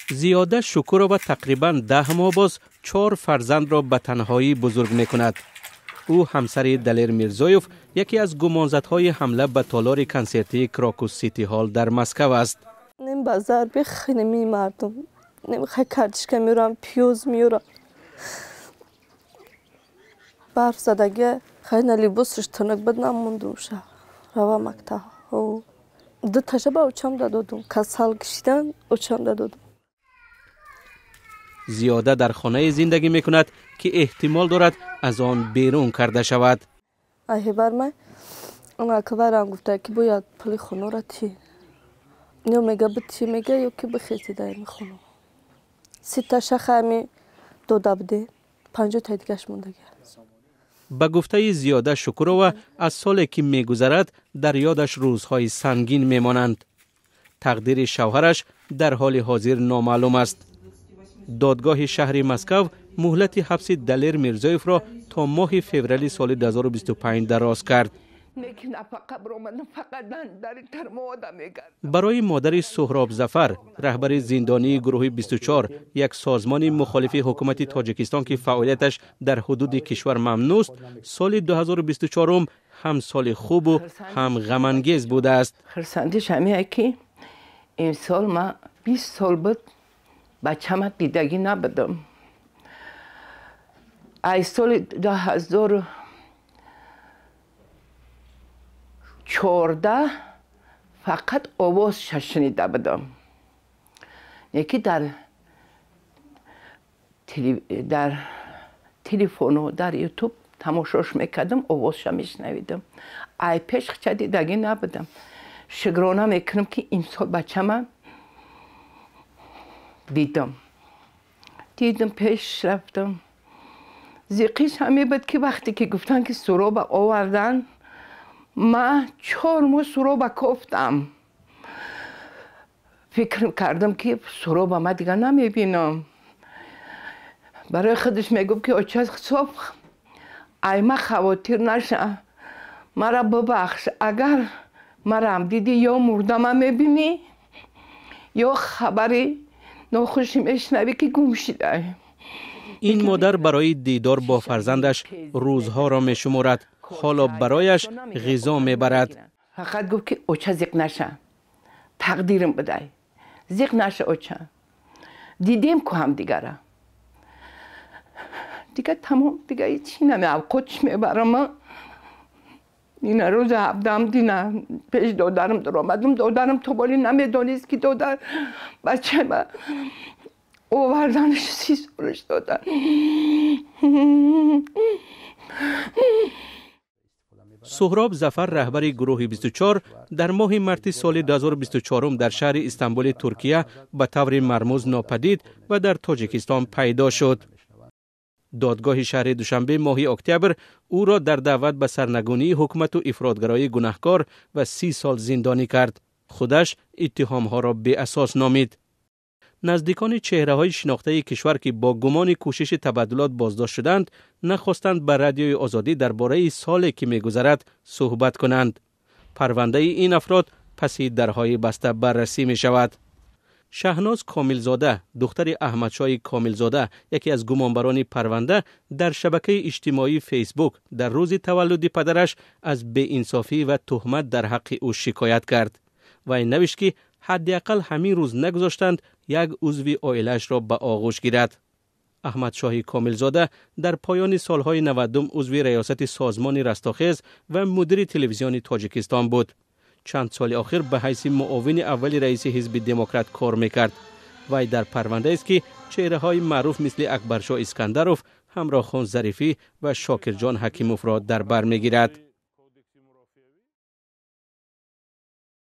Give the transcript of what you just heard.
زیاده شکورова تقریباً 10 ماه باز 4 فرزند را به تنهایی بزرگ می کند. او همسر دلیر میرزایوف یکی از گمانزدهای حمله به تالار کنسرتی کراکوس سیتی هال در مسکو است. نیم بازار بخینه می مردم. نیم خیلی کردشکه میرم پیوز میرم. برف زدگه خیلی لیبوسش تنک بد نمونده شه. روا مکتا. دو تاشه با اوچم دادم. کسال کشیدن اوچم دادم. زیاده در خانه زندگی می کند که احتمال دارد از آن بیرون کرده شود. بر من اون اکبرم گفته که باید پلی خونه را تی. نیا میگه بتی میگه یا که بخیتی دایم خونه. 3 تاشه خمی داده بده 5 تا دیگهش مونده. به گفته زیاده شکورova از سالی که میگذرد در یادش روزهای سنگین میمانند. تقدیر شوهرش در حال حاضر نامعلوم است. دادگاه شهر مسکو مهلت حبس دلیر میرزایوف را تا ماه فوریه سال 2025 دراز کرد. برای مادر سهراب ظفر، رهبر زندانی گروه 24، یک سازمان مخالف حکومت تاجیکستان که فعالیتش در حدود کشور ممنوع است، سال 2024 هم سال خوب و هم غم انگیز بوده است. خرسندش همینه که این سال ما 20 سال بود بچه‌م دیدگی نبودم. ای سال 2014 فقط آواز شنیده بودم. یکی در تلفن و در یوتیوب تماشاش میکردم، آوازش میشنویدم. ای پیش چه دیدگی نبودم. شکرانه میکنم که این سال بچه‌م دیدم پیش رفتم. زیقیش همی بود که وقتی که گفتن که سهراب آوردن من 4 ماه سهراب کفتم. فکر کردم که سهراب من دیگه نمیبینم. برای خودش میگفت که آچه صبح ای من خواطر نشه مرا ببخش، اگر مرا هم دیدی یا مردم میبینی یا خبری ناخوشی میشنوی که گم شده. این مادر برای دیدار با فرزندش روزها را میشمارد. حالا برایش غذا میبرد. فقط گفت که اوچه زیق نشه، تقدیرم بده، زیق نشه اوچه. دیدیم که هم دیگره دیگه تمام، دیگه هیچی نمیام. قدش میبرم. این روز هفتم دینه پیش دادرم در آمدم. دادرم تو بالی نمیدانست که دادر بچه من آوردنش 30 سالش دادن. سهراب ظفر، رهبر گروه 24، در ماه مارس سال 2024 در شهر استانبول ترکیه به طور مرموز ناپدید و در تاجیکستان پیدا شد. دادگاه شهر دوشنبه ماه اکتبر او را در دعوت به سرنگونی حکومت و افراطگرایی گناهکار و 30 سال زندانی کرد. خودش اتهامها را بی اساس نامید. نزدیکان چهره‌های شناخته کشور که با گمان کوشش تبادلات بازداشت شدند، نخواستند به رادیوی آزادی درباره سالی که می‌گذرد صحبت کنند. پرونده این افراد پس درهای بسته بررسی می‌شود. شهناز کاملزاده، دختر احمدشاه کاملزاده، یکی از گمانبران پرونده، در شبکه اجتماعی فیسبوک در روز تولد پدرش از بی‌انصافی و تهمت در حق او شکایت کرد. و نوشت که حداقل همین روز نگذاشتند یک عضو عائله‌اش را به آغوش گیرد. احمدشاه کاملزاده در پایان سالهای 90 عضو ریاست سازمان رستاخیز و مدیر تلویزیون تاجیکستان بود. چند سال آخر به حیث معاون اول رئیس حزب دموکرات کار میکرد. وی در پرونده است که چهره‌های معروف مثل اکبرشاه اسکندروف، همراه خان ظریفی و شاکر جان حکیموف را در بر میگیرد.